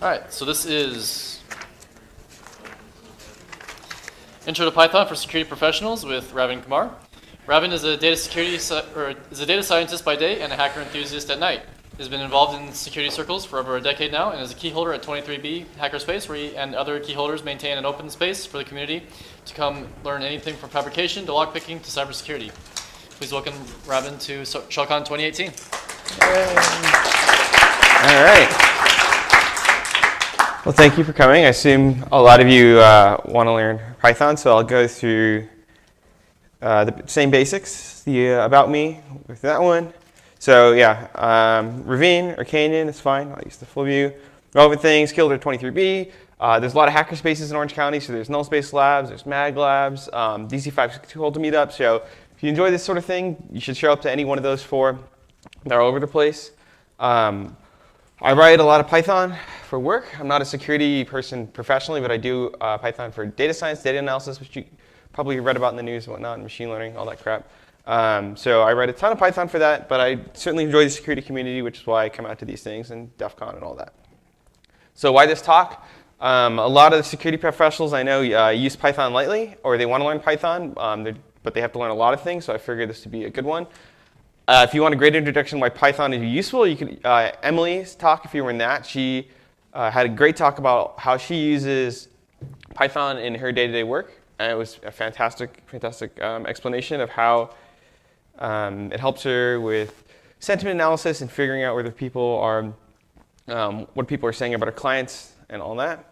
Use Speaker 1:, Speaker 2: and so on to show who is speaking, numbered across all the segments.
Speaker 1: All right, so this is Intro to Python for Security Professionals with Ravin and Kumar. Ravin is a data scientist by day and a hacker enthusiast at night. He's been involved in security circles for over a decade now and is a key holder at 23B Hackerspace, where he and other key holders maintain an open space for the community to come learn anything from fabrication to lockpicking to cybersecurity. Please welcome Ravin to ShellCon 2018.
Speaker 2: Yay. All right. Well, thank you for coming. I assume a lot of you want to learn Python, so I'll go through the same basics, the about me with that one. So yeah, Ravin or Canyon is fine. I'll use the full view. Relevant things, killed at 23B. There's a lot of hacker spaces in Orange County, so there's null space labs, there's mag labs, DC562 hold to meet up. So if you enjoy this sort of thing, you should show up to any one of those four. They're all over the place. I write a lot of Python for work. I'm not a security person professionally, but I do Python for data science, data analysis, which you probably read about in the news and whatnot, and machine learning, all that crap. So I write a ton of Python for that, but I certainly enjoy the security community, which is why I come out to these things and DEF CON and all that. So why this talk? A lot of the security professionals I know use Python lightly, or they want to learn Python, but they have to learn a lot of things, so I figured this would be a good one. If you want a great introduction why Python is useful, you can Emily's talk, if you were in that, she had a great talk about how she uses Python in her day-to-day work. And it was a fantastic explanation of how it helps her with sentiment analysis and figuring out whether people are, what people are saying about our clients and all that.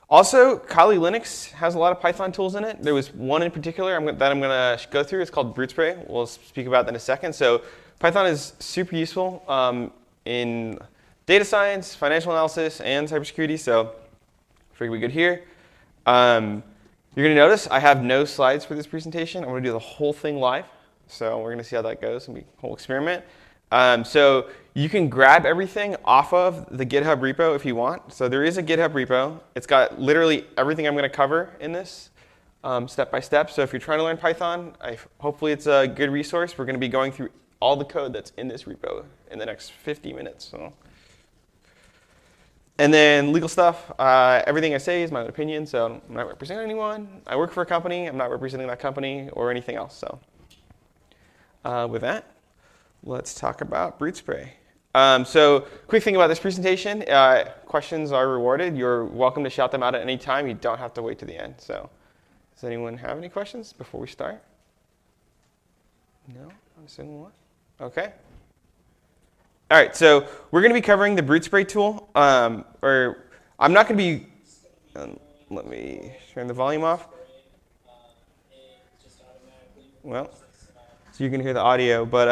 Speaker 2: Also, Kali Linux has a lot of Python tools in it. There was one in particular that I'm going to go through. It's called BruteSpray. We'll speak about that in a second. So Python is super useful in data science, financial analysis, and cybersecurity. So I figured we good here. You're going to notice I have no slides for this presentation. I'm going to do the whole thing live. So we're going to see how that goes. It'll be a whole experiment. So you can grab everything off of the GitHub repo if you want. So there is a GitHub repo. It's got literally everything I'm going to cover in this step by step. So if you're trying to learn Python, hopefully it's a good resource. We're going to be going through all the code that's in this repo in the next 50 minutes. So. And then legal stuff. Everything I say is my own opinion, so I'm not representing anyone. I work for a company. I'm not representing that company or anything else. So with that, let's talk about BruteSpray. So quick thing about this presentation, questions are rewarded. You're welcome to shout them out at any time. You don't have to wait to the end. So does anyone have any questions before we start? No? I'm assuming what? OK. All right, so we're going to be covering the BruteSpray tool. Or I'm not going to be, let me turn the volume off. Well, so you can hear the audio, but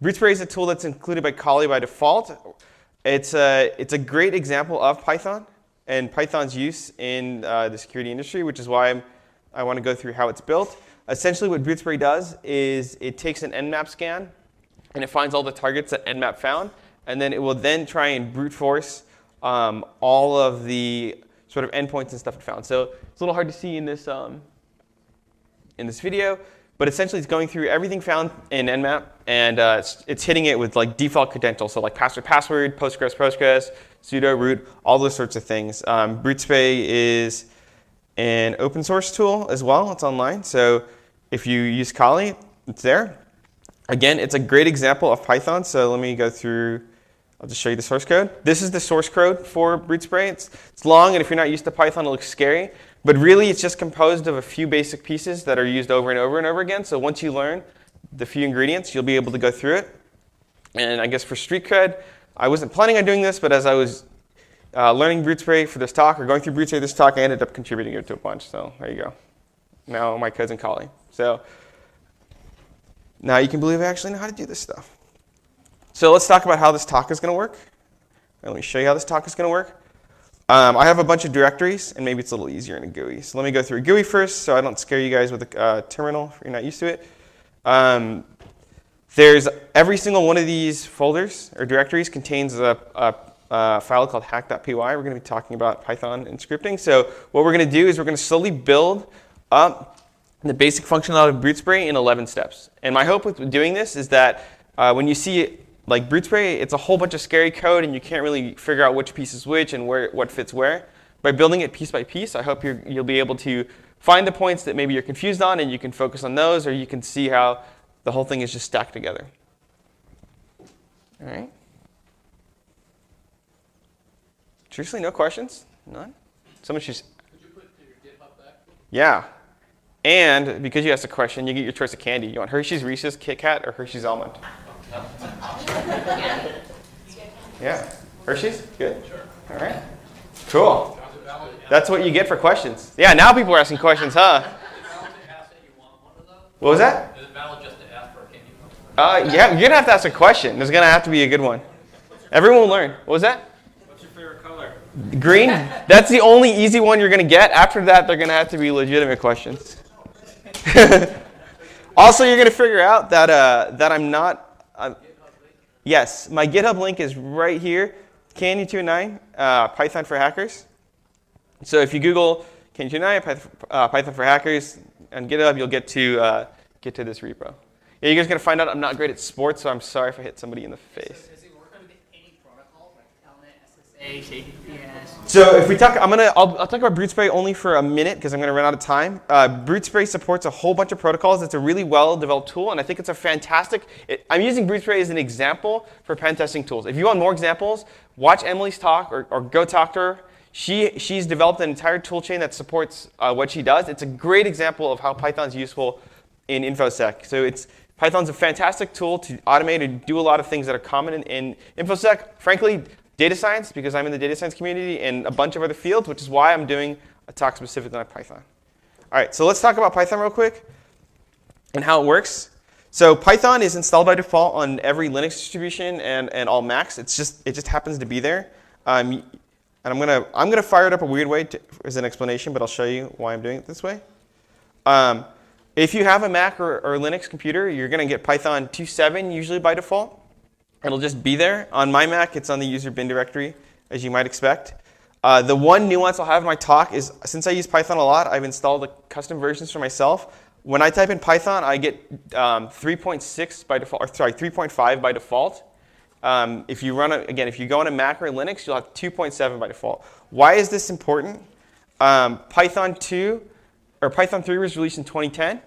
Speaker 2: BruteSpray is a tool that's included by Kali by default. It's a great example of Python and Python's use in the security industry, which is why I want to go through how it's built. Essentially, what BruteSpray does is it takes an Nmap scan, and it finds all the targets that Nmap found, and then it will then try and brute force all of the sort of endpoints and stuff it found. So it's a little hard to see in this video, but essentially it's going through everything found in Nmap, and it's hitting it with like default credentials, so like password, Postgres, sudo, root, all those sorts of things. BruteSpray is an open source tool as well. It's online, so if you use Kali, it's there. Again, it's a great example of Python, so let me go through. I'll just show you the source code. This is the source code for BruteSpray. It's long, and if you're not used to Python, it looks scary. But really, it's just composed of a few basic pieces that are used over and over and over again. So once you learn the few ingredients, you'll be able to go through it. And I guess for street cred, I wasn't planning on doing this, but as I was learning BruteSpray for this talk, or going through BruteSpray this talk, I ended up contributing it to a bunch. So there you go. Now my code's in Kali. So now you can believe I actually know how to do this stuff. So let's talk about how this talk is going to work. Let me show you how this talk is going to work. I have a bunch of directories, and maybe it's a little easier in a GUI. So let me go through a GUI first, so I don't scare you guys with a terminal if you're not used to it. There's every single one of these folders or directories contains a file called hack.py. We're going to be talking about Python and scripting. So what we're going to do is we're going to slowly build up the basic functionality of BruteSpray in 11 steps. And my hope with doing this is that when you see like BruteSpray, it's a whole bunch of scary code, and you can't really figure out which piece is which and what fits where. By building it piece by piece, I hope you'll be able to find the points that maybe you're confused on, and you can focus on those, or you can see how the whole thing is just stacked together. All right. Seriously, no questions? None? Someone should.
Speaker 1: Could you put your GitHub back?
Speaker 2: Yeah. And because you asked a question, you get your choice of candy. You want Hershey's, Reese's, Kit Kat, or Hershey's Almond? Yeah. Hershey's? Good? Sure. All right. Cool. That's what you get for questions. Yeah, now people are asking questions, huh? What was that?
Speaker 1: Is it valid just to ask for a candy?
Speaker 2: Yeah, you're going to have to ask a question. There's going to have to be a good one. Everyone will learn. What was that?
Speaker 1: What's your favorite color?
Speaker 2: Green. That's the only easy one you're going to get. After that, they're going to have to be legitimate questions. Also, you're going to figure out that I'm not. Yes, my GitHub link is right here. Candy209, Python for hackers. So if you Google Candy209, Python for hackers on GitHub, you'll get to this repo. Yeah, you're guys going to find out I'm not great at sports, so I'm sorry if I hit somebody in the face.
Speaker 3: Does it work on any protocol like Telnet, SSH, HTTPS?
Speaker 2: So if we talk, I'll talk about BruteSpray only for a minute because I'm going to run out of time. BruteSpray supports a whole bunch of protocols. It's a really well-developed tool, and I think it's a fantastic. I'm using BruteSpray as an example for pen testing tools. If you want more examples, watch Emily's talk or go talk to her. She's developed an entire tool chain that supports what she does. It's a great example of how Python's useful in InfoSec. So Python's a fantastic tool to automate and do a lot of things that are common in InfoSec. Frankly, data science, because I'm in the data science community, and a bunch of other fields, which is why I'm doing a talk specifically on Python. All right, so let's talk about Python real quick and how it works. So Python is installed by default on every Linux distribution and all Macs. It just happens to be there. And I'm gonna fire it up a weird way as an explanation, but I'll show you why I'm doing it this way. If you have a Mac or Linux computer, you're gonna get Python 2.7 usually by default. It'll just be there. On my Mac, it's on the user bin directory, as you might expect. The one nuance I'll have in my talk is, since I use Python a lot, I've installed the custom versions for myself. When I type in Python, I get 3.6 by default, or sorry, 3.5 by default. If you go on a Mac or Linux, you'll have 2.7 by default. Why is this important? Python 3 was released in 2010.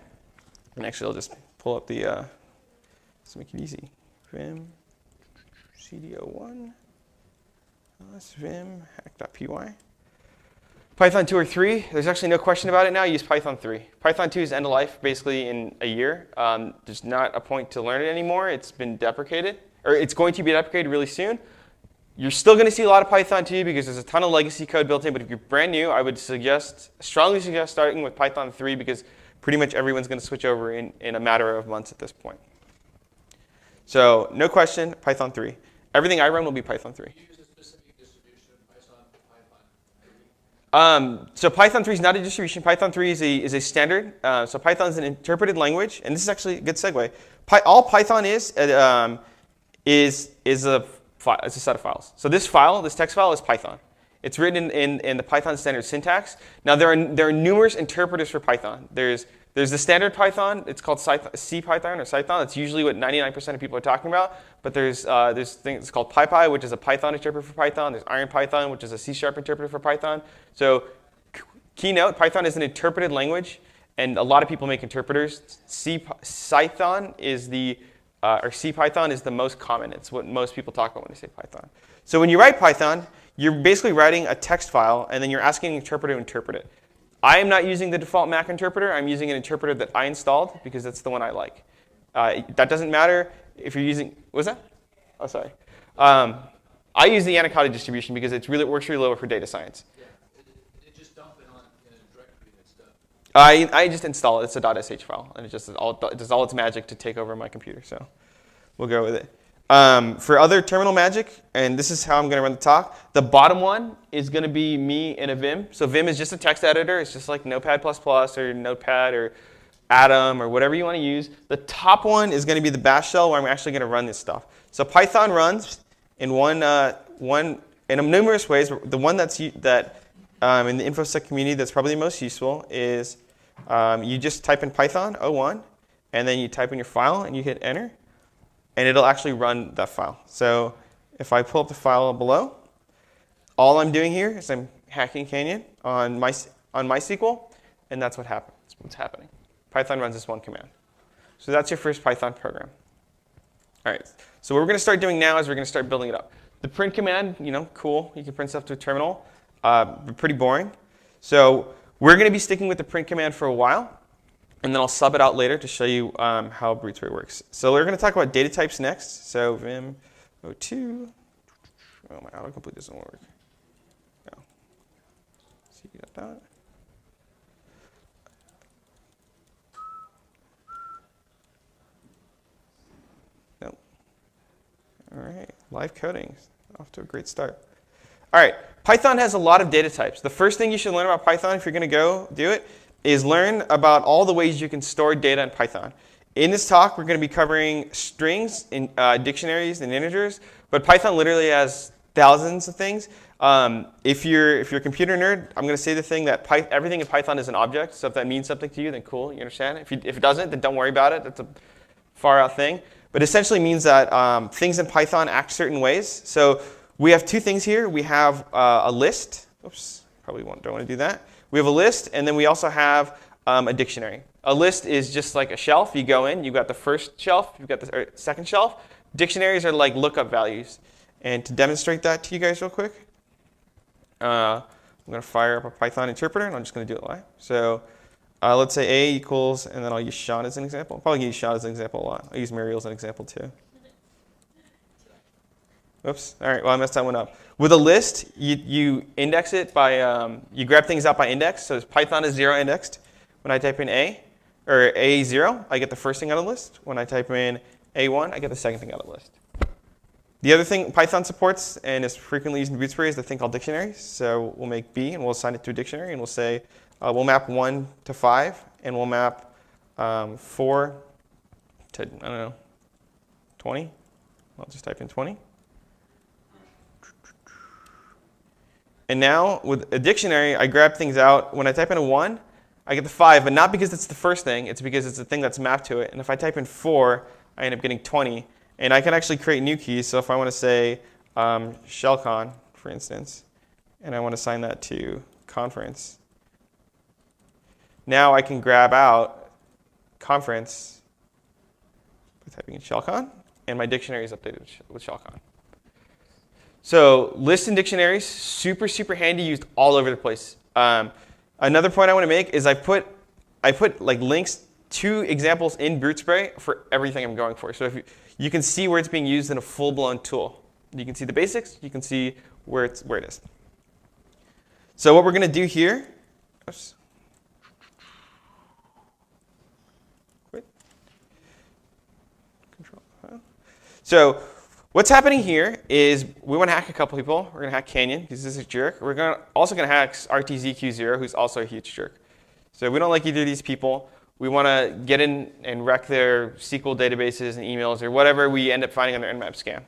Speaker 2: And actually, I'll just pull up the, let's make it easy. Vim, cd01, vim, hack.py. Python 2 or 3, there's actually no question about it now. Use Python 3. Python 2 is end of life basically in a year. There's not a point to learn it anymore. It's been deprecated, or it's going to be deprecated really soon. You're still going to see a lot of Python 2 because there's a ton of legacy code built in, but if you're brand new, I would strongly suggest starting with Python 3 because pretty much everyone's going to switch over in a matter of months at this point. So no question, Python 3. Everything I run will be Python 3.
Speaker 1: Use a specific distribution of Python.
Speaker 2: So Python 3 is not a distribution. Python 3 is a standard. So Python is an interpreted language, and this is actually a good segue. All Python is a set of files. So this text file is Python. It's written in the Python standard syntax. Now there are numerous interpreters for Python. There's the standard Python. It's called CPython or Cython. That's usually what 99% of people are talking about. But there's things called PyPy, which is a Python interpreter for Python. There's IronPython, which is a C# interpreter for Python. So keynote, Python is an interpreted language, and a lot of people make interpreters. CPython is CPython is the most common. It's what most people talk about when they say Python. So when you write Python, you're basically writing a text file, and then you're asking an interpreter to interpret it. I am not using the default Mac interpreter. I'm using an interpreter that I installed because that's the one I like. That doesn't matter if you're using, what was that? Oh, sorry. I use the Anaconda distribution because it works really well for data science.
Speaker 1: Yeah, it just dump it on in a directory and stuff.
Speaker 2: I just install it. It's a .sh file, and it does all its magic to take over my computer. So we'll go with it. For other terminal magic, and this is how I'm going to run the talk, the bottom one is going to be me in a Vim. So Vim is just a text editor. It's just like Notepad++ or Notepad or Atom or whatever you want to use. The top one is going to be the bash shell where I'm actually going to run this stuff. So Python runs in numerous ways. The one that in the InfoSec community that's probably the most useful is you just type in Python 01, and then you type in your file and you hit enter. and it'll actually run that file. So if I pull up the file below, all I'm doing here is I'm hacking Canyon on MySQL, and that's what's happening. Python runs this one command. So that's your first Python program. All right. So what we're going to start doing now is we're going to start building it up. The print command, cool. You can print stuff to a terminal. But pretty boring. So we're going to be sticking with the print command for a while, and then I'll sub it out later to show you how BruteSpray works. So we're going to talk about data types next. So Vim 02. Oh, my autocomplete doesn't work. No. See that. Nope. All right. Live coding. Off to a great start. All right. Python has a lot of data types. The first thing you should learn about Python if you're going to go do it is learn about all the ways you can store data in Python. In this talk, we're going to be covering strings, dictionaries, and integers. But Python literally has thousands of things. If you're a computer nerd, I'm going to say the thing that everything in Python is an object. So if that means something to you, then cool, you understand. If it doesn't, then don't worry about it. That's a far out thing. But essentially means that things in Python act certain ways. So we have two things here. We have a list. Oops, probably don't want to do that. We have a list, and then we also have a dictionary. A list is just like a shelf. You go in, you've got the first shelf, you've got the second shelf. Dictionaries are like lookup values. And to demonstrate that to you guys real quick, I'm going to fire up a Python interpreter, and I'm just going to do it live. So let's say A equals, and then I'll use Sean as an example. I'll probably use Sean as an example a lot. I'll use Muriel as an example too. Oops. All right. Well, I messed that one up. With a list, you index it by you grab things out by index. So Python is 0 indexed. When I type in A or A0, I get the first thing out of the list. When I type in A1, I get the second thing out of the list. The other thing Python supports and is frequently used in BruteSpray is the thing called dictionaries. So we'll make B and we'll assign it to a dictionary, and we'll say we'll map 1 to 5, and we'll map 4 to 20. I'll just type in 20. And now with a dictionary, I grab things out. When I type in a 1, I get the 5, but not because it's the first thing. It's because it's the thing that's mapped to it. And if I type in 4, I end up getting 20. And I can actually create new keys. So if I want to say shellcon, for instance, and I want to assign that to conference, now I can grab out conference by typing in shellcon, and my dictionary is updated with shellcon. So lists and dictionaries, super, super handy, used all over the place. Another point I want to make is I put like links to examples in BruteSpray for everything I'm going for. So if you can see where it's being used in a full-blown tool. You can see the basics. You can see where it is. So what we're going to do here. Oops. Quit. Control. So what's happening here is we want to hack a couple people. We're going to hack Canyon because this is a jerk. We're also going to hack RTZQ0, who's also a huge jerk. So we don't like either of these people. We want to get in and wreck their SQL databases and emails or whatever we end up finding on their Nmap scam.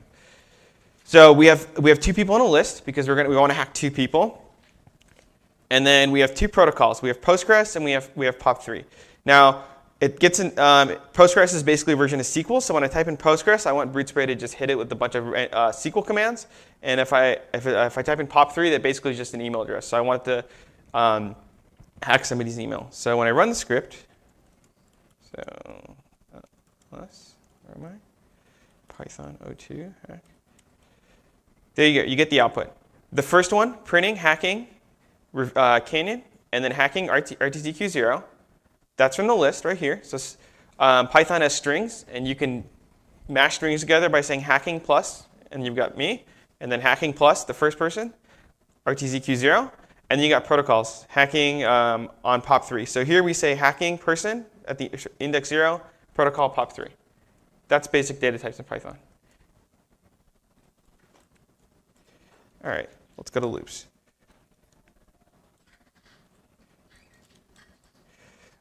Speaker 2: So we have 2 people on a list because we want to hack 2 people. And then we have 2 protocols. We have Postgres and we have POP3. Now it gets in. Postgres is basically a version of SQL. So when I type in Postgres, I want BruteSpray to just hit it with a bunch of SQL commands. And if I type in POP3, that basically is just an email address. So I want it to hack somebody's email. So when I run the script. So, where am I? Python 02 hack. There you go. You get the output. The first one, printing, hacking, Canyon, and then hacking RTZQ0. That's from the list right here. So Python has strings, and you can mash strings together by saying hacking plus, and you've got me, and then hacking plus the first person, RTZQ0, and then you got protocols, hacking on POP3. So here we say hacking person at the index 0, protocol POP3. That's basic data types in Python. All right, let's go to loops.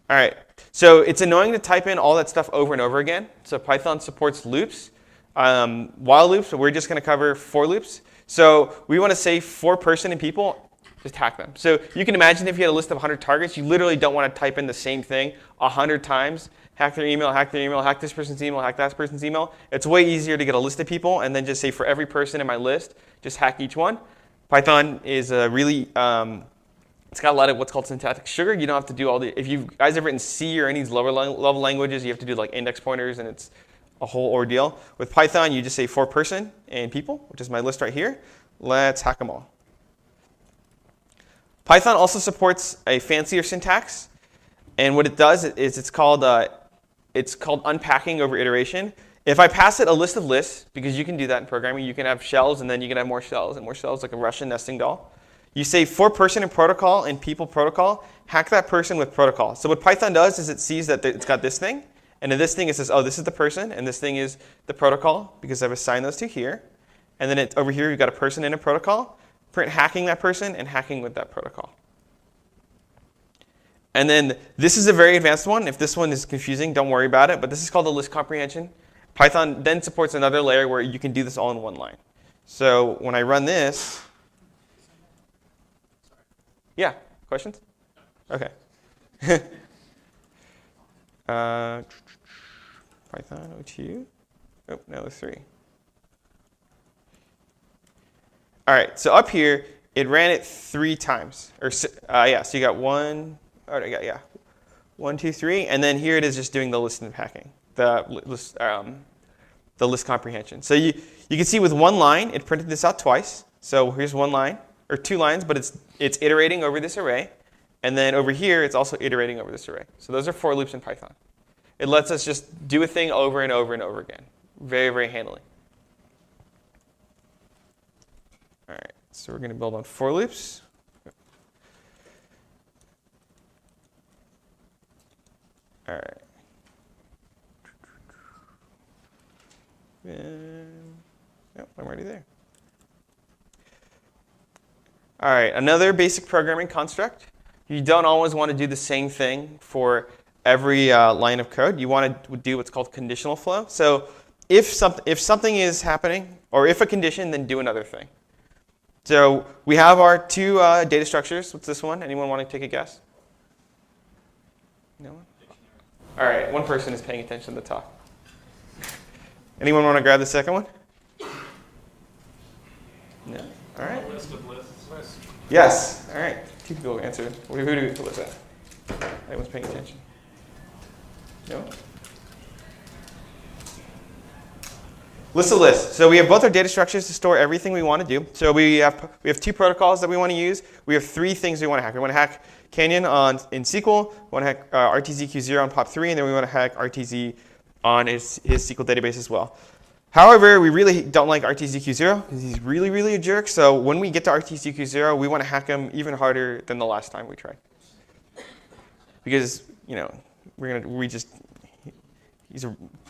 Speaker 2: All right, so it's annoying to type in all that stuff over and over again. So Python supports loops, while loops, but we're just going to cover for loops. So we want to say for person and people just hack them. So you can imagine if you had a list of 100 targets, you literally don't want to type in the same thing 100 times. Hack their email, hack their email, hack this person's email, hack that person's email. It's way easier to get a list of people and then just say for every person in my list, just hack each one. Python is really, it's got a lot of what's called syntactic sugar. You don't have to do all the, if you guys have written C or any of these lower level languages, you have to do like index pointers and it's a whole ordeal. With Python, you just say for person and people, which is my list right here. Let's hack them all. Python also supports a fancier syntax, and what it does is it's called unpacking over iteration. If I pass it a list of lists, because you can do that in programming, you can have shells, and then you can have more shells and more shells, like a Russian nesting doll. You say for person and protocol and people protocol, hack that person with protocol. So what Python does is it sees that it's got this thing, and in this thing it says, oh, this is the person, and this thing is the protocol, because I've assigned those two here. And then over here, you've got a person and a protocol. Print hacking that person and hacking with that protocol. And then this is a very advanced one. If this one is confusing, don't worry about it. But this is called the list comprehension. Python then supports another layer where you can do this all in one line. So when I run this, yeah, questions? OK. Python 02. Oh, now there's 3. All right, so up here, it ran it 3 times. Or yeah, so you got 1, oh, yeah, 1, 2, 3, and then here it is just doing the list and packing, the list comprehension. So you can see with 1 line, it printed this out twice. So here's 1 line, or 2 lines, but it's iterating over this array. And then over here, it's also iterating over this array. So those are for loops in Python. It lets us just do a thing over and over and over again, very, very handily. All right, so we're going to build on for loops. All right. Yep, I'm already there. All right, another basic programming construct. You don't always want to do the same thing for every line of code. You want to do what's called conditional flow. So if something is happening, or if a condition, then do another thing. So we have our 2 data structures. What's this one? Anyone want to take a guess? No one? All right, one person is paying attention to the talk. Anyone want to grab the second one? No? All right.
Speaker 4: List of lists.
Speaker 2: Yes. All right. 2 people answered. Who was that? Anyone's paying attention? No? List of lists. So we have both our data structures to store everything we want to do. So we have 2 protocols that we want to use. We have 3 things we want to hack. We want to hack Canyon in SQL. We want to hack RTZQ0 on POP3, and then we want to hack RTZ on his SQL database as well. However, we really don't like RTZQ0 because he's really, really a jerk. So when we get to RTZQ0, we want to hack him even harder than the last time we tried. Because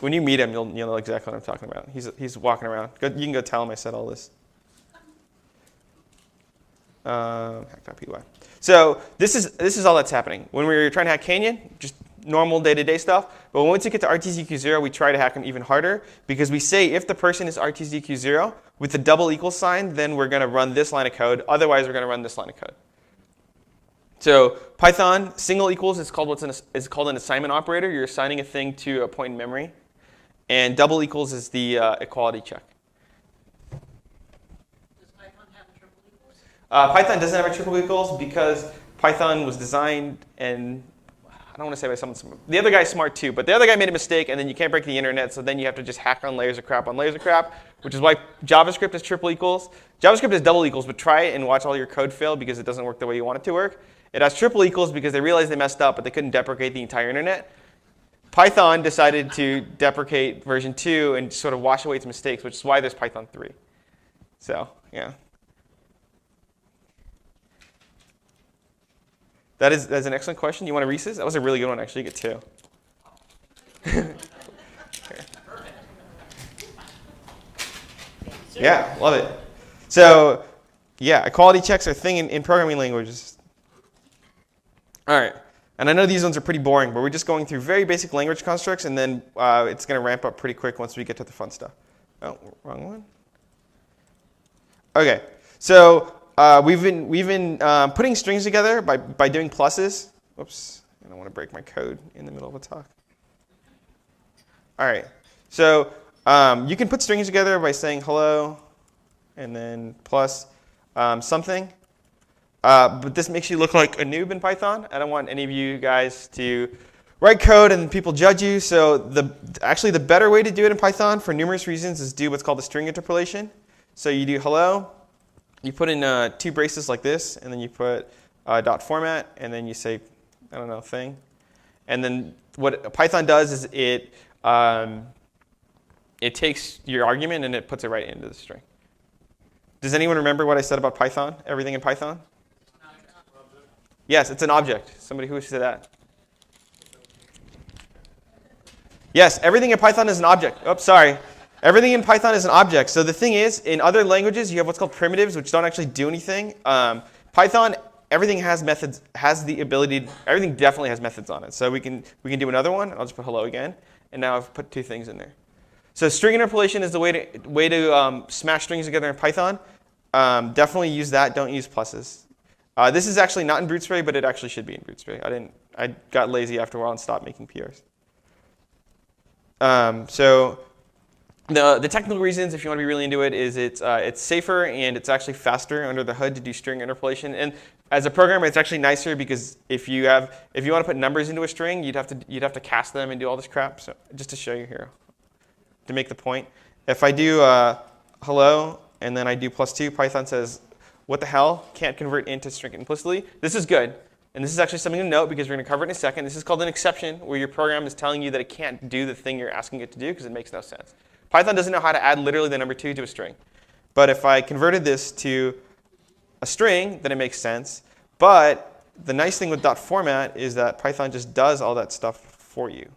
Speaker 2: when you meet him, you'll know exactly what I'm talking about. He's walking around. You can go tell him I said all this. Hack.py. So this is all that's happening. When we're trying to hack Canyon, just normal day-to-day stuff. But once we get to RTZQ0, we try to hack him even harder because we say if the person is RTZQ0 with the double equal sign, then we're going to run this line of code. Otherwise, we're going to run this line of code. So Python, single equals is called an assignment operator. You're assigning a thing to a point in memory. And double equals is the equality check.
Speaker 3: Does Python have a triple equals?
Speaker 2: Python doesn't have a triple equals because Python was designed, and I don't want to say by someone smart. The other guy's smart too, but the other guy made a mistake, and then you can't break the internet, so then you have to just hack on layers of crap, which is why JavaScript is triple equals. JavaScript is double equals, but try it and watch all your code fail because it doesn't work the way you want it to work. It has triple equals because they realized they messed up, but they couldn't deprecate the entire internet. Python decided to deprecate version 2 and sort of wash away its mistakes, which is why there's Python 3. So, yeah. That's an excellent question. You want to recess? That was a really good one, actually. You get 2. Yeah, love it. So, yeah, equality checks are a thing in programming languages. All right. And I know these ones are pretty boring, but we're just going through very basic language constructs, and then it's going to ramp up pretty quick once we get to the fun stuff. Oh, wrong one. OK. So we've been putting strings together by doing pluses. Whoops, I don't want to break my code in the middle of a talk. All right, so you can put strings together by saying hello and then plus something. But this makes you look like a noob in Python. I don't want any of you guys to write code and people judge you. So actually the better way to do it in Python for numerous reasons is do what's called a string interpolation. So you do hello, you put in 2 braces like this, and then you put dot format, and then you say, I don't know, thing. And then what Python does is it takes your argument and it puts it right into the string. Does anyone remember what I said about Python? Everything in Python? Yes, it's an object. Somebody who said that? Yes, everything in Python is an object. Oops, sorry. Everything in Python is an object. So the thing is, in other languages, you have what's called primitives, which don't actually do anything. Python, everything has methods, has the ability, everything definitely has methods on it. So we can do another one. I'll just put hello again. And now I've put 2 things in there. So string interpolation is the way to smash strings together in Python. Definitely use that. Don't use pluses. This is actually not in BruteSpray, but it actually should be in BruteSpray. I got lazy after a while and stopped making PRs. So the technical reasons, if you want to be really into it, is it's safer and it's actually faster under the hood to do string interpolation. And as a programmer, it's actually nicer because if you want to put numbers into a string, you'd have to cast them and do all this crap. So just to show you here, to make the point, if I do hello and then I do +2, Python says, what the hell? Can't convert into string implicitly. This is good. And this is actually something to note because we're going to cover it in a second. This is called an exception, where your program is telling you that it can't do the thing you're asking it to do because it makes no sense. Python doesn't know how to add literally the number 2 to a string. But if I converted this to a string, then it makes sense. But the nice thing with dot format is that Python just does all that stuff for you.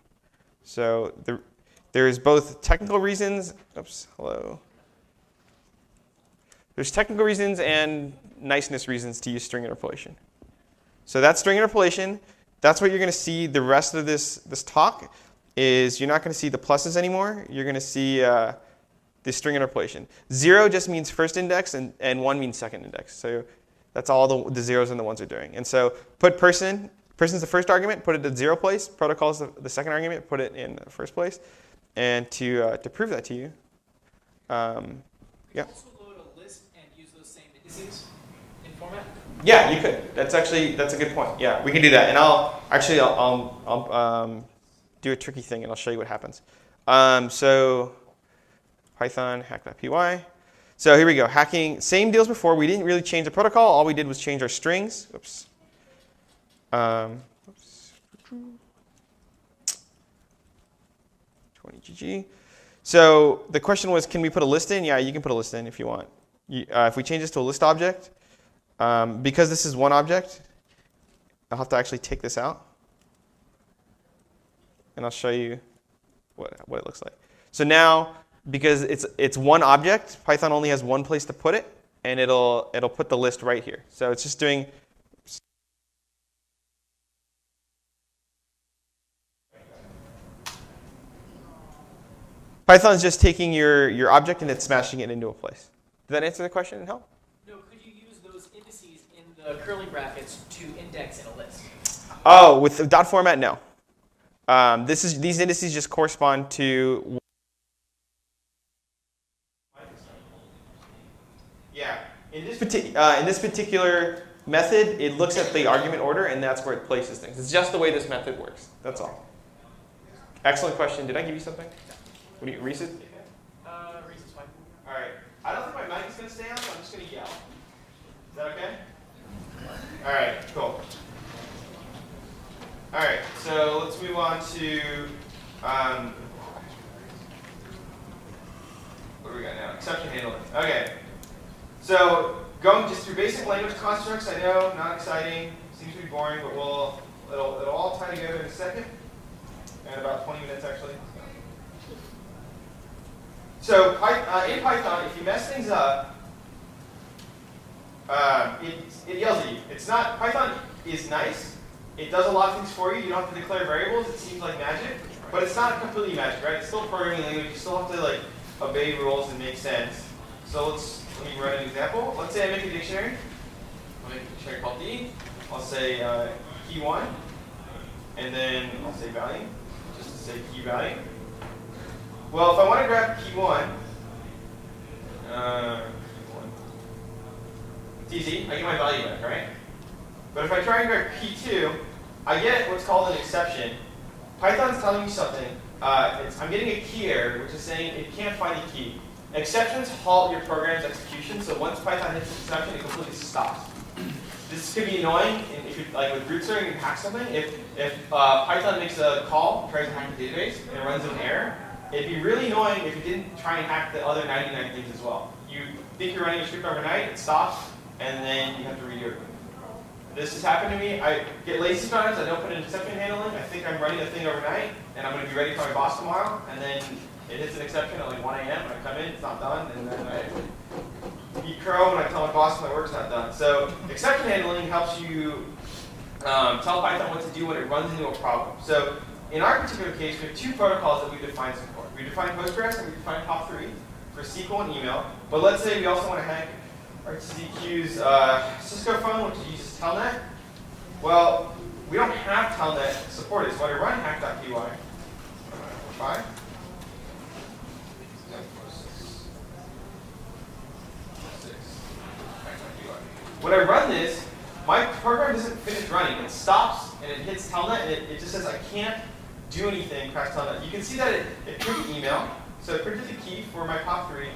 Speaker 2: So there is both technical reasons. Oops, hello. There's technical reasons and niceness reasons to use string interpolation. So that's string interpolation. That's what you're going to see the rest of this talk is you're not going to see the pluses anymore. You're going to see the string interpolation. 0 just means first index, and 1 means second index. So that's all the zeros and the ones are doing. And so put person. Person's the first argument, put it at 0 place. Protocol is the second argument, put it in the first place. And to prove that to you, yeah. Yeah, you could. That's a good point. Yeah, we can do that. And I'll do a tricky thing and I'll show you what happens. So Python hack.py. So here we go. Hacking, same deal as before. We didn't really change the protocol. All we did was change our strings. Oops. 20GG. So the question was, can we put a list in? Yeah, you can put a list in if you want. If we change this to a list object, because this is one object, I'll have to actually take this out. And I'll show you what it looks like. So now, because it's one object, Python only has one place to put it, and it'll put the list right here. So it's just doing. Python's just taking your object and it's smashing it into a place. Did that answer the question and help?
Speaker 3: No, could you use those indices in the curly brackets to index in a list?
Speaker 2: Oh, with the dot format, no. These indices just correspond to. Yeah. In this particular method, it looks at the argument order, and that's where it places things. It's just the way this method works. That's all. Excellent question. Did I give you something? What do you, Reese?
Speaker 3: Reese is fine.
Speaker 2: All right. I don't think my mic is going to stay on, so I'm just going to yell. Is that okay? All right, cool. All right, so let's move on to, what do we got now? Exception handling. Okay. So going just through basic language constructs, I know, not exciting, seems to be boring, but it'll all tie together in a second, and about 20 minutes actually. So in Python, if you mess things up, it yells at you. It's not, Python is nice. It does a lot of things for you. You don't have to declare variables. It seems like magic, but it's not completely magic, right? It's still a programming language. You still have to obey rules and make sense. So let's let me run an example. Let's say I make a dictionary. I'll make a dictionary called D. I'll say key 1, and then I'll say value, just to say key value. Well, if I want to grab key 1, it's easy. I get my value back, right? But if I try and grab key 2, I get what's called an exception. Python's telling me something. I'm getting a key error, which is saying it can't find the key. Exceptions halt your program's execution, so once Python hits an exception, it completely stops. This could be annoying if you like with BruteSpray, you hack something. If Python makes a call, tries to hack the database, and it runs an error, it'd be really annoying if you didn't try and hack the other 99 things as well. You think you're running a script overnight, it stops, and then you have to redo it. This has happened to me. I get lazy sometimes. I don't put in exception handling. I think I'm running a thing overnight, and I'm going to be ready for my boss tomorrow, and then it hits an exception at like 1 a.m. I come in, it's not done, and then I eat crow and I tell my boss my work's not done. So exception handling helps you tell Python what to do when it runs into a problem. So in our particular case, we have 2 protocols that we define support. We define Postgres and we define POP3 for SQL and email. But let's say we also want to hack RTCQ's Cisco phone, which uses Telnet. Well, we don't have Telnet supported, so when I run hack.py, fine. When I run this, my program doesn't finish running. It stops and it hits Telnet, and it just says I can't do anything past Telnet. You can see that it printed email, so it printed the key for my POP3,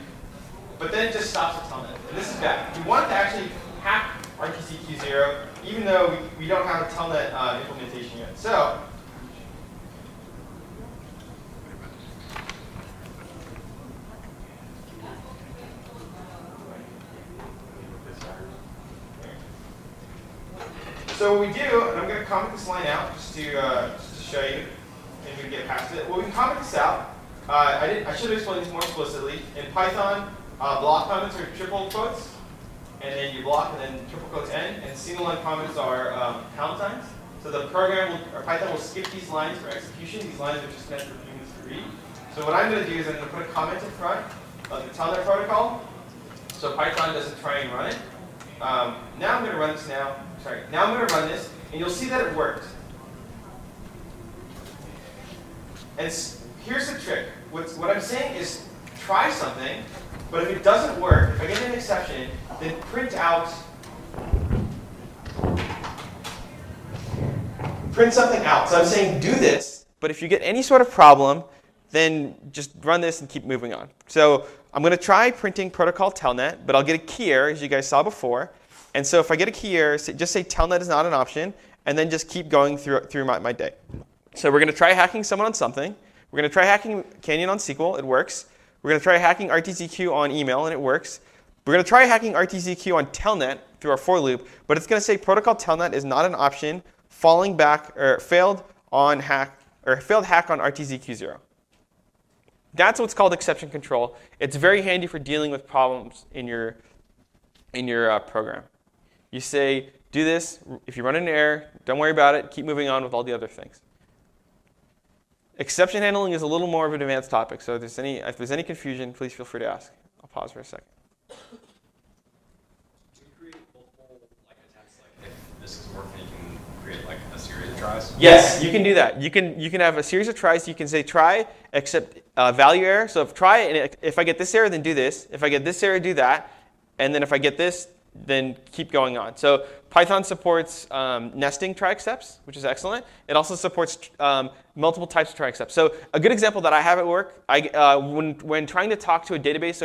Speaker 2: but then it just stops at Telnet. And this is bad. We want to actually hack RTCQ0, even though we don't have a Telnet implementation yet. So what we do, and I'm going to comment this line out just to show you, and we can get past it. Well, we can comment this out. I should have explained this more explicitly. In Python, block comments are triple quotes, and then you block, and then triple quotes end, and single line comments are pound signs. So the program, or Python, will skip these lines for execution. These lines are just meant for humans to read. So what I'm going to do is I'm going to put a comment in front of the Telnet protocol, so Python doesn't try and run it. Now I'm going to run this now. Now I'm going to run this, and you'll see that it worked. And here's the trick. What I'm saying is try something, but if it doesn't work, if I get an exception, then print something out. So I'm saying do this, but if you get any sort of problem, then just run this and keep moving on. So I'm going to try printing protocol telnet, but I'll get a key error, as you guys saw before. And so if I get a key error, just say telnet is not an option, and then just keep going through my day. So we're going to try hacking someone on something. We're going to try hacking Canyon on SQL. It works. We're going to try hacking RTCQ on email, and it works. We're going to try hacking RTCQ on telnet through our for loop, but it's going to say protocol telnet is not an option, falling back or failed hack on RTCQ0. That's what's called exception control. It's very handy for dealing with problems in your program. You say, do this. If you run into an error, don't worry about it. Keep moving on with all the other things. Exception handling is a little more of an advanced topic, so if there's any confusion, please feel free to ask. I'll pause for a second.
Speaker 4: Do you create multiple attempts? If this is working, you can create a series of tries?
Speaker 2: Yes, you can do that. You can have a series of tries. You can say try, except value error. So if try, and if I get this error, then do this. If I get this error, do that. And then if I get this, then keep going on. So Python supports nesting try excepts, which is excellent. It also supports multiple types of try excepts. So a good example that I have at work, when trying to talk to a database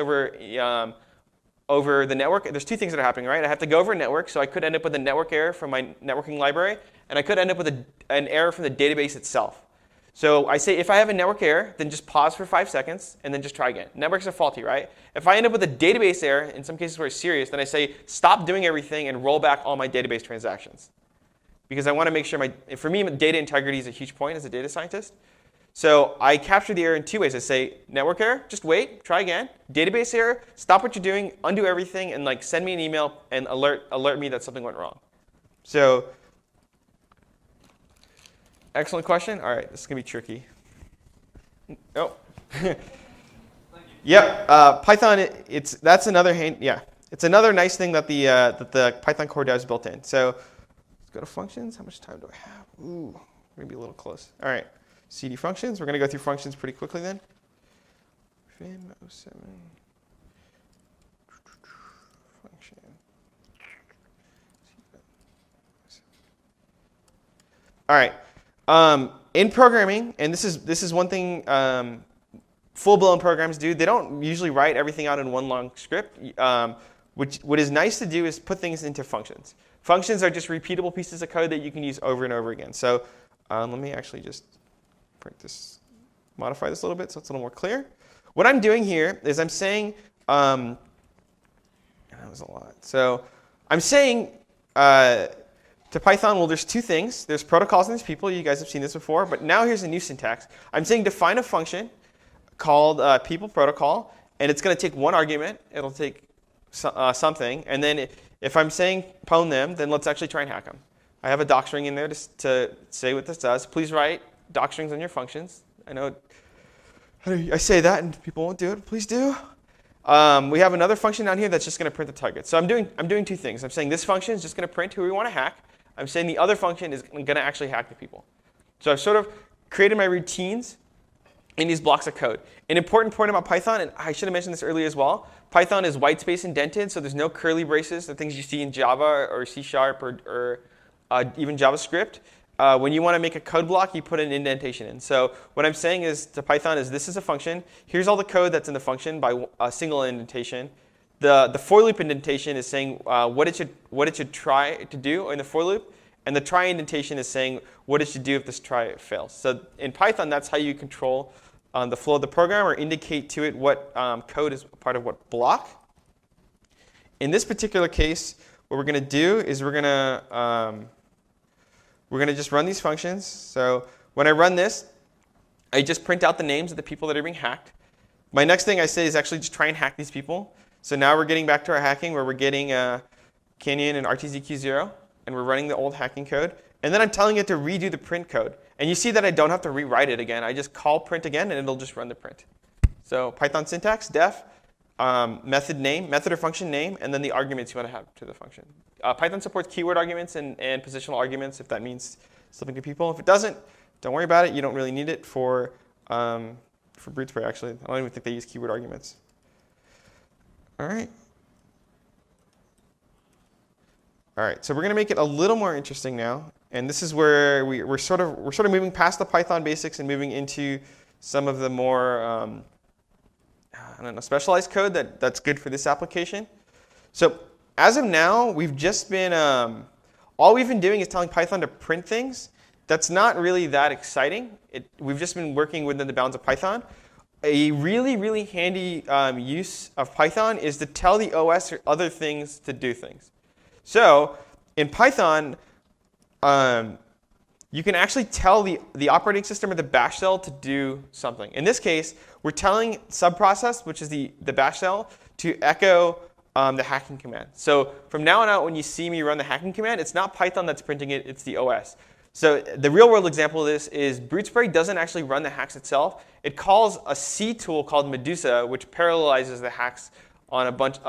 Speaker 2: over the network, there's 2 things that are happening, right? I have to go over a network, so I could end up with a network error from my networking library, and I could end up with an error from the database itself. So I say if I have a network error, then just pause for 5 seconds and then just try again. Networks are faulty, right? If I end up with a database error, in some cases where it's serious, then I say stop doing everything and roll back all my database transactions. Because I want to make sure for me, data integrity is a huge point as a data scientist. So I capture the error in 2 ways. I say network error, just wait, try again. Database error, stop what you're doing, undo everything, and send me an email and alert me that something went wrong. So excellent question. All right, this is going to be tricky. Oh.
Speaker 4: Thank you.
Speaker 2: Yep, Python. That's another it's another nice thing that the Python core does built in. So let's go to functions. How much time do I have? Ooh, we're gonna be a little close. All right, CD functions. We're gonna go through functions pretty quickly then. Fin 07 function. All right. In programming, and this is one thing full-blown programs do. They don't usually write everything out in one long script. What is nice to do is put things into functions. Functions are just repeatable pieces of code that you can use over and over again. So let me actually just print this, modify this a little bit so it's a little more clear. What I'm doing here is I'm saying, that was a lot. So I'm saying to Python, well, there's two things. There's protocols and there's people. You guys have seen this before. But now here's a new syntax. I'm saying define a function called people protocol, and it's going to take one argument. It'll take something. And then if I'm saying pwn them, then let's actually try and hack them. I have a doc string in there to say what this does. Please write doc strings on your functions. I know I say that and people won't do it. Please do. We have another function down here that's just going to print the target. So I'm doing two things. I'm saying this function is just going to print who we want to hack. I'm saying the other function is going to actually hack the people. So I've sort of created my routines in these blocks of code. An important point about Python, and I should have mentioned this earlier as well, Python is white space indented, so there's no curly braces, the things you see in Java or C# or even JavaScript. When you want to make a code block, you put an indentation in. So what I'm saying is to Python is this is a function. Here's all the code that's in the function by a single indentation. The for loop indentation is saying what it should try to do in the for loop. And the try indentation is saying what it should do if this try fails. So in Python, that's how you control the flow of the program or indicate to it what code is part of what block. In this particular case, what we're going to do is we're going to just run these functions. So when I run this, I just print out the names of the people that are being hacked. My next thing I say is actually just try and hack these people. So now we're getting back to our hacking where we're getting Canyon and RTZQ0. And we're running the old hacking code. And then I'm telling it to redo the print code. And you see that I don't have to rewrite it again. I just call print again, and it'll just run the print. So Python syntax, def, method or function name, and then the arguments you want to have to the function. Python supports keyword arguments and positional arguments if that means something to people. If it doesn't, don't worry about it. You don't really need it for BruteSpray, actually. I don't even think they use keyword arguments. All right. All right, so we're going to make it a little more interesting now, and this is where we're sort of moving past the Python basics and moving into some of the more I don't know, specialized code that's good for this application. So as of now, we've just been all we've been doing is telling Python to print things. That's not really that exciting. We've just been working within the bounds of Python. A really, really handy use of Python is to tell the OS or other things to do things. So in Python, you can actually tell the operating system or the bash shell to do something. In this case, we're telling subprocess, which is the bash shell, to echo the hacking command. So from now on out, when you see me run the hacking command, it's not Python that's printing it, it's the OS. So the real world example of this is BruteSpray doesn't actually run the hacks itself. It calls a C tool called Medusa, which parallelizes the hacks on a bunch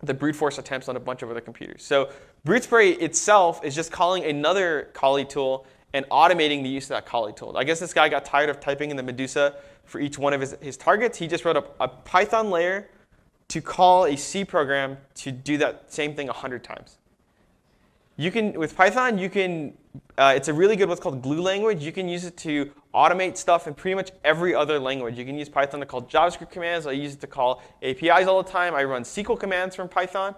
Speaker 2: the brute force attempts on a bunch of other computers. So BruteSpray itself is just calling another Kali tool and automating the use of that Kali tool. I guess this guy got tired of typing in the Medusa for each one of his targets. He just wrote a Python layer to call a C program to do that same thing 100 times. With Python, it's a really good what's called glue language. You can use it to automate stuff in pretty much every other language. You can use Python to call JavaScript commands. I use it to call APIs all the time. I run SQL commands from Python.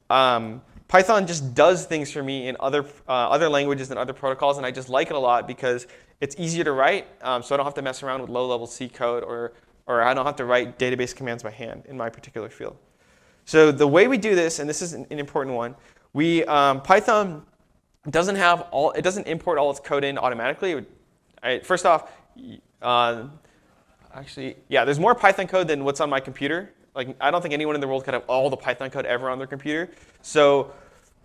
Speaker 2: Python just does things for me in other languages and other protocols, and I just like it a lot because it's easier to write, so I don't have to mess around with low-level C code, or I don't have to write database commands by hand in my particular field. So the way we do this, and this is an important one, Python doesn't import all its code in automatically. First off, there's more Python code than what's on my computer. I don't think anyone in the world could have all the Python code ever on their computer. So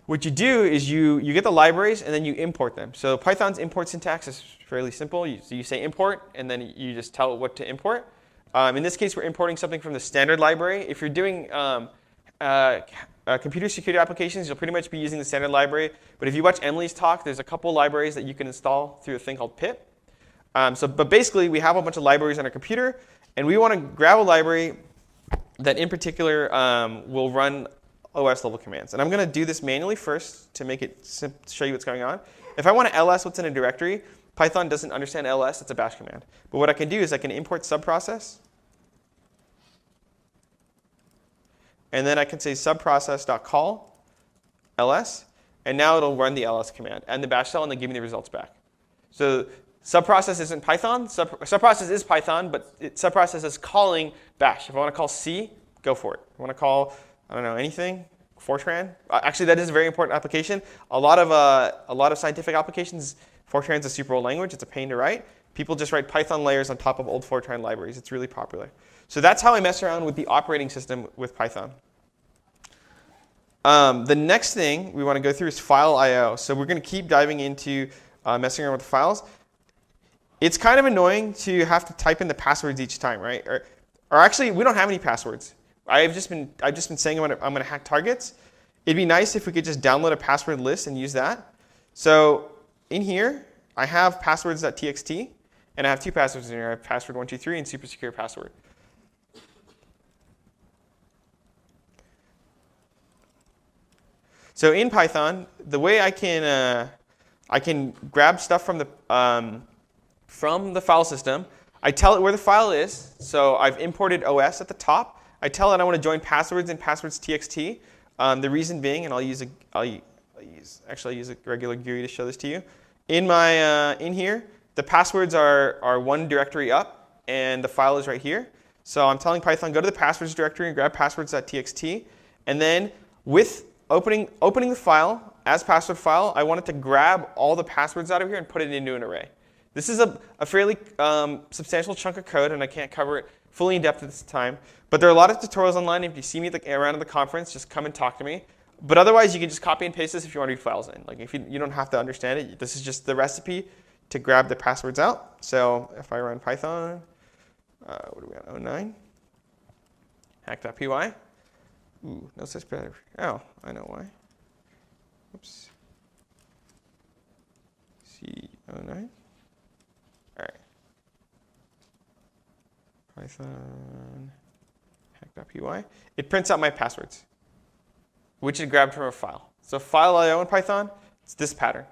Speaker 2: what you do is you get the libraries and then you import them. So Python's import syntax is fairly simple. You say import and then you just tell it what to import. In this case, we're importing something from the standard library. If you're doing computer security applications, you'll pretty much be using the standard library. But if you watch Emily's talk, there's a couple libraries that you can install through a thing called pip. But basically, we have a bunch of libraries on our computer, and we want to grab a library that in particular will run OS level commands. And I'm going to do this manually first to make it show you what's going on. If I want to ls what's in a directory, Python doesn't understand ls, it's a bash command. But what I can do is I can import subprocess. And then I can say subprocess.call ls. And now it'll run the ls command and the bash shell, and then give me the results back. So subprocess isn't Python. Subprocess is Python, but subprocess is calling bash. If I want to call C, go for it. If I want to call, I don't know, anything, Fortran. Actually, that is a very important application. A lot of scientific applications, Fortran's a super old language. It's a pain to write. People just write Python layers on top of old Fortran libraries. It's really popular. So that's how I mess around with the operating system with Python. The next thing we want to go through is file I/O. So we're going to keep diving into messing around with the files. It's kind of annoying to have to type in the passwords each time, right? Or actually, we don't have any passwords. I've just been saying I'm going to hack targets. It'd be nice if we could just download a password list and use that. So in here, I have passwords.txt, and I have two passwords in here. I have password123 and super secure password. So in Python, the way I can grab stuff from the file system, I tell it where the file is. So I've imported OS at the top. I tell it I want to join passwords and passwords.txt. The reason being, and I'll use a regular GUI to show this to you. In here, the passwords are one directory up, and the file is right here. So I'm telling Python, go to the passwords directory and grab passwords.txt, and then with opening the file as password file, I want it to grab all the passwords out of here and put it into an array. This is a fairly substantial chunk of code, and I can't cover it fully in depth at this time. But there are a lot of tutorials online. If you see me around at the conference, just come and talk to me. But otherwise, you can just copy and paste this if you want to read files in. Like if you don't have to understand it, this is just the recipe to grab the passwords out. So if I run Python, what are we on, 09? Hack.py. Ooh, no such better. Oh, I know why. Oops. C09. All right. Python hack.py. It prints out my passwords, which it grabbed from a file. So file I/O in Python, it's this pattern.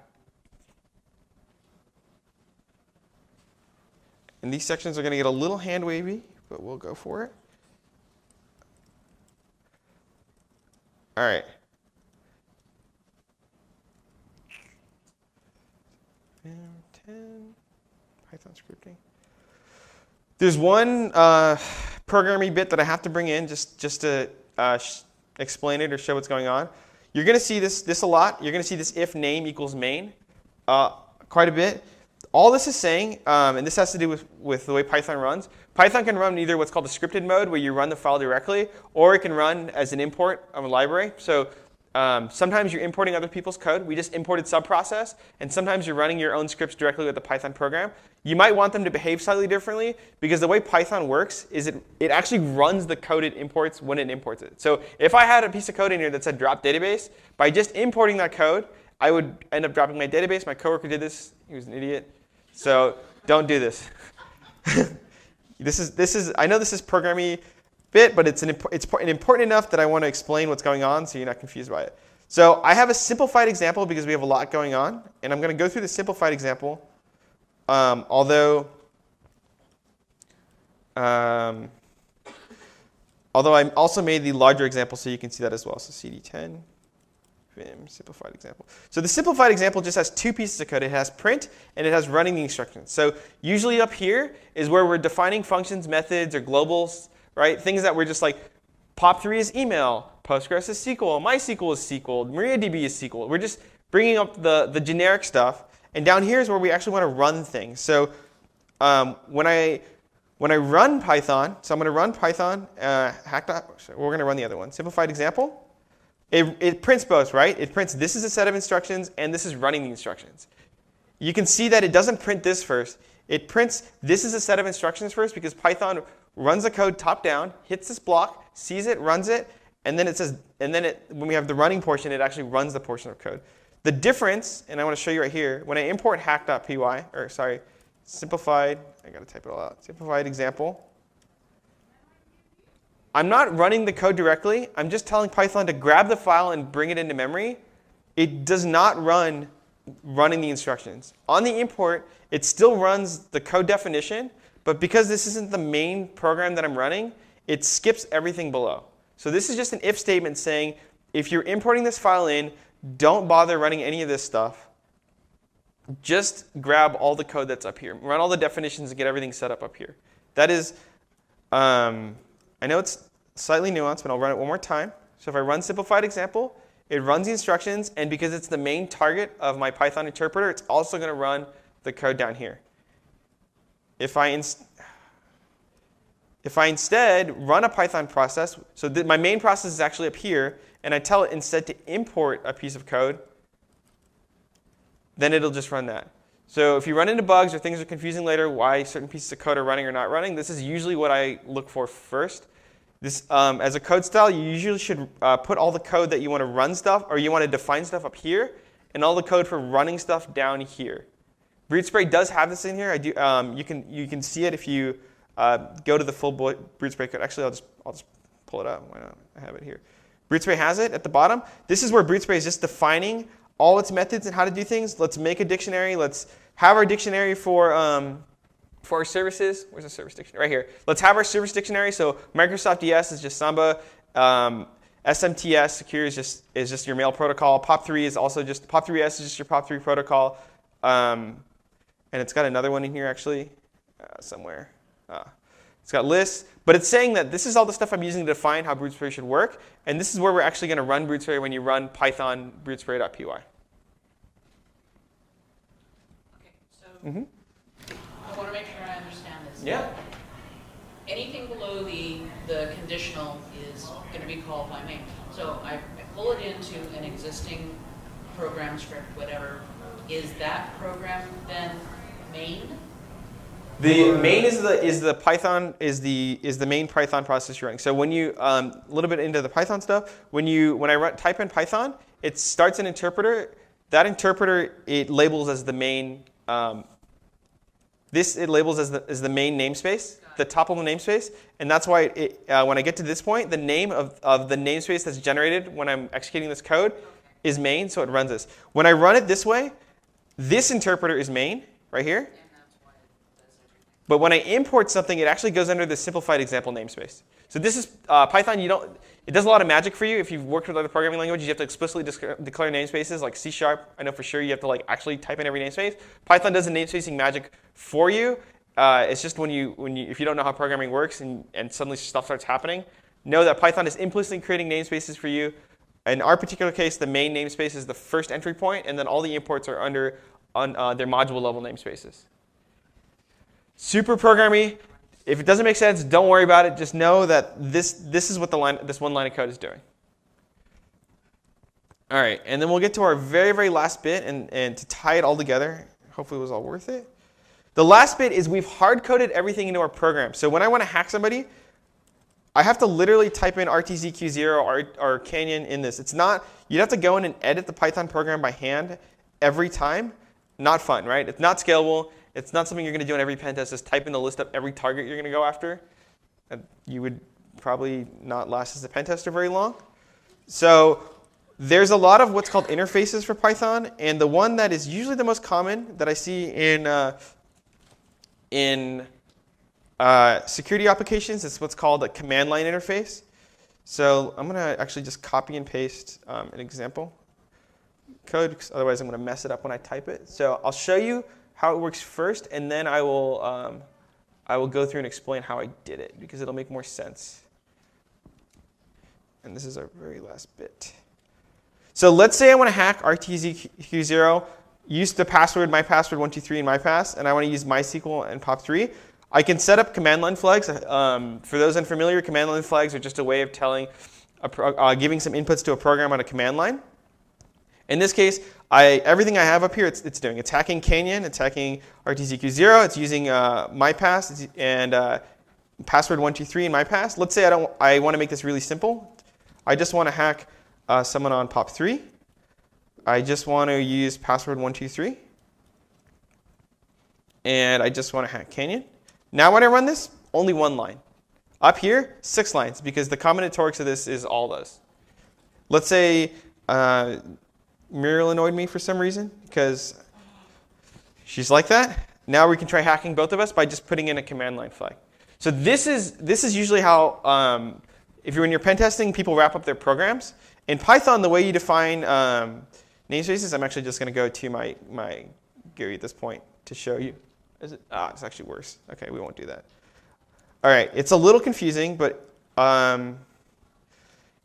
Speaker 2: And these sections are going to get a little hand wavy, but we'll go for it. All right. And 10, Python scripting. There's one programming bit that I have to bring in just to explain it or show what's going on. You're going to see this a lot. You're going to see this if name equals main quite a bit. All this is saying, and this has to do with the way Python runs, Python can run either what's called a scripted mode, where you run the file directly, or it can run as an import of a library. So sometimes you're importing other people's code. We just imported subprocess. And sometimes you're running your own scripts directly with the Python program. You might want them to behave slightly differently, because the way Python works is it actually runs the code it imports when it imports it. So if I had a piece of code in here that said drop database, by just importing that code, I would end up dropping my database. My coworker did this. He was an idiot. So don't do this. I know this is programming bit, but it's important enough that I want to explain what's going on so you're not confused by it. So I have a simplified example because we have a lot going on, and I'm going to go through the simplified example. Although I also made the larger example so you can see that as well. So CD10. Simplified example. So the simplified example just has two pieces of code. It has print and it has running the instructions. So usually up here is where we're defining functions, methods, or globals, right? Things that we're just like, POP3 is email, Postgres is SQL, MySQL is SQL, MariaDB is SQL. We're just bringing up the generic stuff. And down here is where we actually want to run things. So when I run Python, so I'm going to run Python, we're going to run the other one. Simplified example. It prints both, right? It prints this is a set of instructions, and this is running the instructions. You can see that it doesn't print this first. It prints this is a set of instructions first, because Python runs the code top down, hits this block, sees it, runs it, and then it says, when we have the running portion, it actually runs the portion of code. The difference, and I want to show you right here, when I import hack.py, or sorry, simplified, I got to type it all out, simplified example. I'm not running the code directly. I'm just telling Python to grab the file and bring it into memory. It does not run running the instructions. On the import, it still runs the code definition, but because this isn't the main program that I'm running, it skips everything below. So this is just an if statement saying, if you're importing this file in, don't bother running any of this stuff. Just grab all the code that's up here. Run all the definitions and get everything set up here. That is, I know it's slightly nuanced, but I'll run it one more time. So if I run simplified example, it runs the instructions, and because it's the main target of my Python interpreter, it's also going to run the code down here. If I instead run a Python process, so my main process is actually up here, and I tell it instead to import a piece of code, then it'll just run that. So if you run into bugs or things are confusing later why certain pieces of code are running or not running, this is usually what I look for first. This, as a code style, you usually should put all the code that you want to run stuff or you want to define stuff up here, and all the code for running stuff down here. BruteSpray does have this in here. I do. You can see it if you go to the full BruteSpray code. Actually, I'll just pull it up. Why not? I have it here. BruteSpray has it at the bottom. This is where BruteSpray is just defining all its methods and how to do things. Let's make a dictionary. Let's have our dictionary for our services. Where's the service dictionary? Right here. Let's have our service dictionary. So Microsoft ES is just Samba. SMTS secure is just your mail protocol. POP3 is also just POP3S is just your POP3 protocol. And it's got another one in here actually somewhere. It's got lists, but it's saying that this is all the stuff I'm using to define how BruteSpray should work, and this is where we're actually going to run BruteSpray when you run Python BruteSpray.py.
Speaker 3: Okay, so I want to make sure I understand this.
Speaker 2: Yeah.
Speaker 3: Anything below the conditional is going to be called by main. So I pull it into an existing program script, whatever. Is that program then main?
Speaker 2: The main is the main Python process you're running. So when you a little bit into the Python stuff, when I type in Python, it starts an interpreter. That interpreter it labels as the main. It labels as the main namespace, the top of the namespace, and that's why when I get to this point, the name of the namespace that's generated when I'm executing this code is main, so it runs this. When I run it this way, this interpreter is main right here. But when I import something, it actually goes under the simplified example namespace. So this is Python. It does a lot of magic for you. If you've worked with other programming languages, you have to explicitly declare namespaces. Like C#, I know for sure you have to actually type in every namespace. Python does the namespacing magic for you. It's just if you don't know how programming works and suddenly stuff starts happening, know that Python is implicitly creating namespaces for you. In our particular case, the main namespace is the first entry point, and then all the imports are under their module level namespaces. Super programmy. If it doesn't make sense, don't worry about it. Just know that this is what this one line of code is doing. All right, and then we'll get to our very, very last bit, and to tie it all together, hopefully it was all worth it. The last bit is we've hard-coded everything into our program. So when I want to hack somebody, I have to literally type in RTZQ0 or Canyon in this. It's not, you'd have to go in and edit the Python program by hand every time. Not fun, right? It's not scalable. It's not something you're going to do in every pen test, just type in the list of every target you're going to go after. You would probably not last as a pen tester very long. So there's a lot of what's called interfaces for Python, and the one that is usually the most common that I see in security applications is what's called a command line interface. So I'm going to actually just copy and paste an example code, because otherwise I'm going to mess it up when I type it. So I'll show you how it works first, and then I will go through and explain how I did it, because it'll make more sense. And this is our very last bit. So let's say I want to hack RTZQ0, use the password, my password 123 in my pass, and I want to use MySQL and POP3. I can set up command line flags. For those unfamiliar, command line flags are just a way of giving some inputs to a program on a command line. In this case, everything I have up here, it's doing. It's hacking Canyon, it's hacking RTZQ0, it's using MyPass, and password 123 in my past. Let's say I want to make this really simple. I just want to hack someone on POP3. I just want to use password 123. And I just want to hack Canyon. Now when I run this, only one line. Up here, 6 lines, because the combinatorics of this is all those. Let's say Muriel annoyed me for some reason, because she's like that. Now we can try hacking both of us by just putting in a command line flag. So this is usually how, if you're when you're pen testing, people wrap up their programs. In Python, the way you define namespaces, I'm actually just going to go to my GUI at this point to show you. Is it? It's actually worse. OK, we won't do that. All right, it's a little confusing, but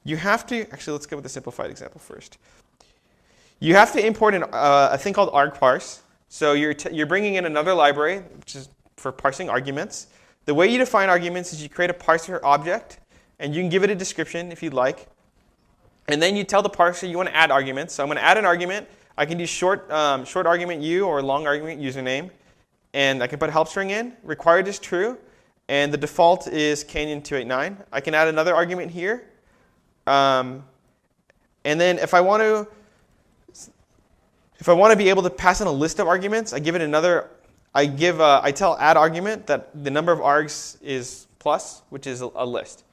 Speaker 2: you have to, actually, let's go with the simplified example first. You have to import a thing called argparse. So you're bringing in another library, which is for parsing arguments. The way you define arguments is you create a parser object, and you can give it a description if you'd like. And then you tell the parser you want to add arguments. So I'm going to add an argument. I can do short argument u or long argument username. And I can put help string in. Required is true. And the default is Canyon289. I can add another argument here. And then if I want to be able to pass in a list of arguments, I give it another. I tell add argument that the number of args is plus, which is a list.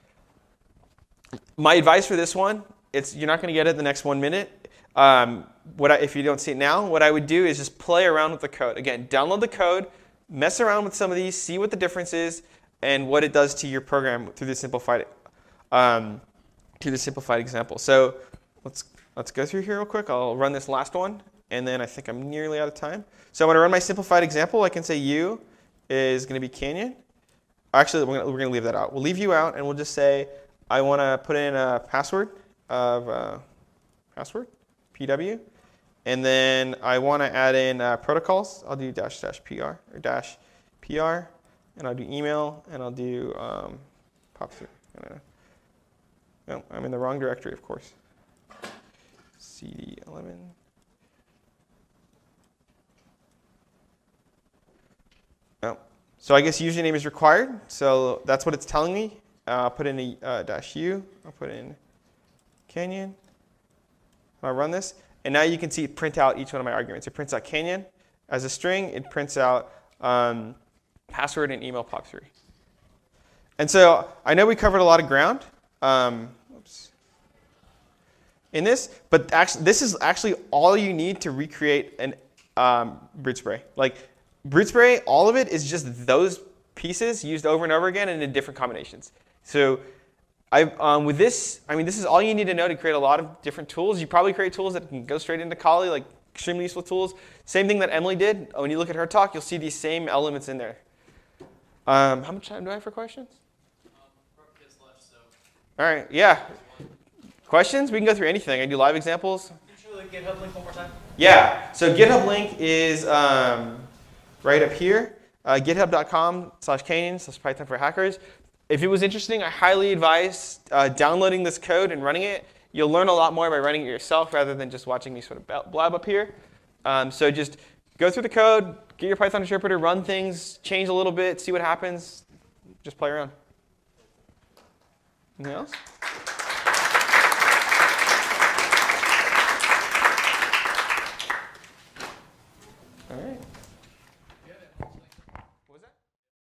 Speaker 2: My advice for this one, you're not going to get it the next 1 minute. If you don't see it now, what I would do is just play around with the code. Again, download the code, mess around with some of these, see what the difference is, and what it does to your program through the simplified example. So let's go through here real quick. I'll run this last one, and then I think I'm nearly out of time. So when I run my simplified example, I can say u is going to be Canyon. Actually, we're going to leave that out. We'll leave u out, and we'll just say I want to put in a password of PW. And then I want to add in protocols. I'll do --PR or -PR. And I'll do email. And I'll do POP3. No, I'm in the wrong directory, of course. CD11. Oh. So I guess username is required. So that's what it's telling me. I'll put in a -u. I'll put in Canyon. I'll run this. And now you can see it print out each one of my arguments. It prints out Canyon as a string. It prints out password and email POP3. And so I know we covered a lot of ground in this, but actually, this is actually all you need to recreate an BruteSpray. Like BruteSpray, all of it is just those pieces used over and over again and in different combinations. So with this, this is all you need to know to create a lot of different tools. You probably create tools that can go straight into Kali, like extremely useful tools. Same thing that Emily did. When you look at her talk, you'll see these same elements in there. How much time do I have for questions? All right, yeah. Questions? We can go through anything. I do live examples.
Speaker 4: Can you show the GitHub link one more time?
Speaker 2: Yeah, so GitHub link is right up here, github.com/Canyon/Python for hackers. If it was interesting, I highly advise downloading this code and running it. You'll learn a lot more by running it yourself rather than just watching me sort of blab up here. So just go through the code, get your Python interpreter, run things, change a little bit, see what happens. Just play around. Anything else?